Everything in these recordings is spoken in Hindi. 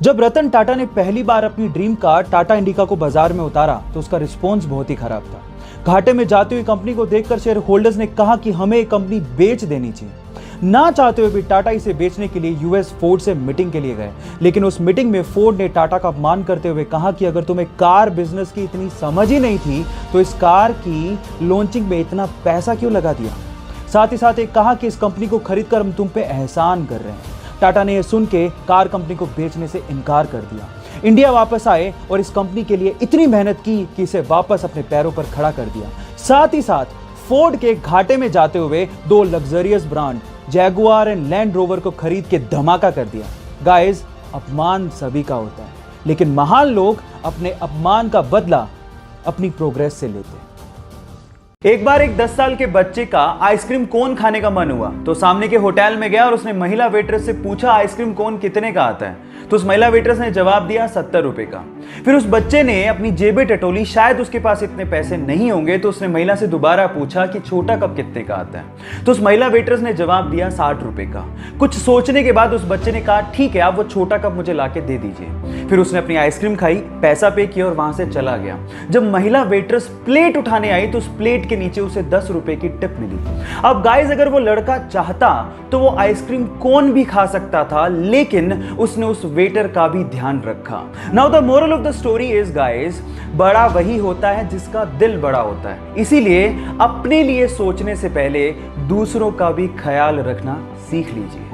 जब रतन टाटा ने पहली बार अपनी ड्रीम कार टाटा इंडिका को बाजार में उतारा तो उसका रिस्पॉन्स बहुत ही खराब था। घाटे में जाती हुई कंपनी को देखकर शेयर होल्डर्स ने कहा कि हमें ये कंपनी बेच देनी चाहिए। ना चाहते हुए भी टाटा इसे बेचने के लिए यूएस फोर्ड से मीटिंग के लिए गए, लेकिन उस मीटिंग में फोर्ड ने टाटा का अपमान करते हुए कहा कि अगर तुम्हें कार बिजनेस की इतनी समझ ही नहीं थी तो इस कार की लॉन्चिंग में इतना पैसा क्यों लगा दिया। साथ ही साथ एक कहा कि इस कंपनी को खरीदकर हम तुम पे एहसान कर रहे हैं। टाटा ने यह सुन के कार कंपनी को बेचने से इनकार कर दिया। इंडिया वापस आए और इस कंपनी के लिए इतनी मेहनत की कि इसे वापस अपने पैरों पर खड़ा कर दिया। साथ ही साथ फोर्ड के घाटे में जाते हुए दो luxurious brand Jaguar and land rover को खरीद के धमाका कर दिया। गाइस, अपमान सभी का होता है, लेकिन महान लोग अपने अपमान का बदला अपनी प्रोग्रेस से लेते हैं। एक बार एक 10 साल के बच्चे का आइसक्रीम कोन खाने का मन हुआ तो सामने के होटल में गया और उसने महिला वेट्रेस से पूछा आइसक्रीम कोन कितने का आता है। तो उस महिला वेट्रेस ने जवाब दिया 70 रुपए का। फिर उस बच्चे ने अपनी जेबें टटोली, शायद उसके पास इतने पैसे नहीं होंगे, तो उसने महिला से दोबारा पूछा कि छोटा कप कितने का आता है। तो उस महिला वेट्रेस ने जवाब दिया 60 रुपए का। कुछ सोचने के बाद उस बच्चे ने कहा ठीक है, आप वो छोटा कप मुझे लाके दे दीजिए। फिर उसने अपनी आइसक्रीम खाई, पैसा पे किया और वहां से चला गया। जब महिला वेट्रेस प्लेट उठाने आई तो उस प्लेट के नीचे उसे 10 रुपए की टिप मिली। अब गाइस, अगर वो लड़का चाहता तो वो आइसक्रीम कोन भी खा सकता था, लेकिन उसने उस वेटर का भी ध्यान रखा। Now the moral of the story is guys, बड़ा वही होता है जिसका दिल बड़ा होता है। इसीलिए अपने लिए सोचने से पहले दूसरों का भी ख्याल रखना सीख लीजिए।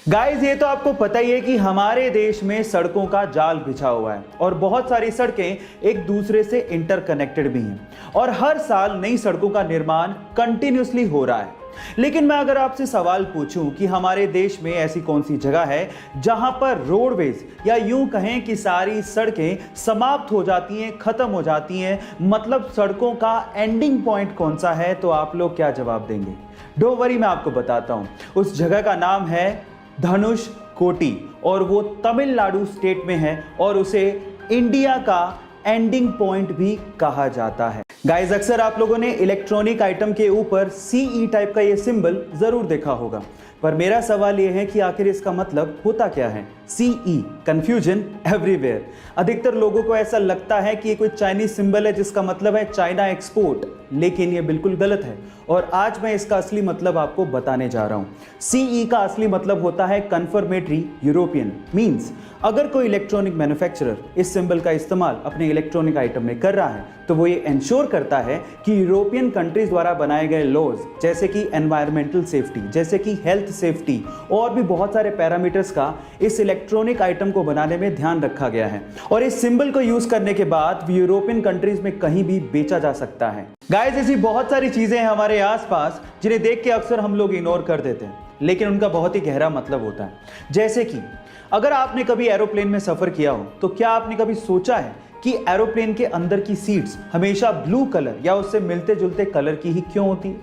गाइस, ये तो आपको पता ही है कि हमारे देश में सड़कों का जाल बिछा हुआ है और बहुत सारी सड़कें एक दूसरे से इंटरकनेक्टेड भी हैं और हर साल नई सड़कों का निर्माण कंटिन्यूसली हो रहा है। लेकिन मैं अगर आपसे सवाल पूछूं कि हमारे देश में ऐसी कौन सी जगह है जहां पर रोडवेज या यूं कहें कि सारी सड़कें समाप्त हो जाती हैं, खत्म हो जाती हैं, मतलब सड़कों का एंडिंग पॉइंट कौन सा है, तो आप लोग क्या जवाब देंगे? डोंट वरी, मैं आपको बताता हूं। उस जगह का नाम है धनुष कोटी और वो तमिलनाडु स्टेट में है और उसे इंडिया का एंडिंग पॉइंट भी कहा जाता है। गाइस, अक्सर आप लोगों ने इलेक्ट्रॉनिक आइटम के ऊपर सीई टाइप का ये सिंबल जरूर देखा होगा, पर मेरा सवाल ये है कि आखिर इसका मतलब होता क्या है? See, confusion everywhere. अधिकतर लोगों को ऐसा लगता है कि ये कोई चाइनीज सिंबल है जिसका मतलब है चाइना एक्सपोर्ट, लेकिन ये बिल्कुल गलत है और आज मैं इसका असली मतलब आपको बताने जा रहा हूं। सीई का असली मतलब होता है कन्फर्मेटरी यूरोपियन। मींस अगर कोई इलेक्ट्रॉनिक मैन्युफैक्चरर इस सिंबल का इस्तेमाल अपने इलेक्ट्रॉनिक आइटम में कर रहा है तो वो ये इंश्योर करता है कि यूरोपियन कंट्रीज द्वारा बनाए गए लॉज, जैसे कि एनवायरमेंटल सेफ्टी, जैसे कि हेल्थ सेफ्टी और भी बहुत सारे पैरामीटर्स का इस इलेक्ट्रॉनिक आइटम को बनाने में ध्यान रखा गया है और इस सिंबल को यूज करने के बाद यूरोपियन कंट्रीज में कहीं भी बेचा जा सकता है। गाइस, ऐसी बहुत सारी चीजें हैं हमारे आसपास जिन्हें देख के अक्सर हम लोग इग्नोर कर देते हैं, लेकिन उनका बहुत ही गहरा मतलब होता है। जैसे कि अगर आपने कभी एरोप्लेन में सफर किया हो तो क्या आपने कभी सोचा है कि एरोप्लेन के अंदर की सीट्स हमेशा ब्लू कलर या उससे मिलते जुलते कलर की ही क्यों होती?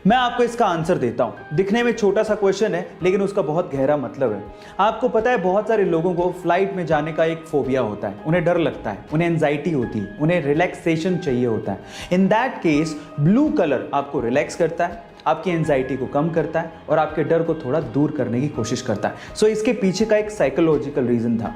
मैं आपको इसका आंसर देता हूं। दिखने में छोटा सा क्वेश्चन है, लेकिन उसका बहुत गहरा मतलब है। आपको पता है, बहुत सारे लोगों को फ्लाइट में जाने का एक फोबिया होता है, उन्हें डर लगता है, उन्हें एंजाइटी होती है, उन्हें रिलैक्सेशन चाहिए होता है। In that case blue colour आपको रिलैक्स करता है, आपकी एंजाइटी को कम करता है और आपके डर को थोड़ा दूर करने की कोशिश करता है। सो इसके पीछे का एक साइकोलॉजिकल रीजन था।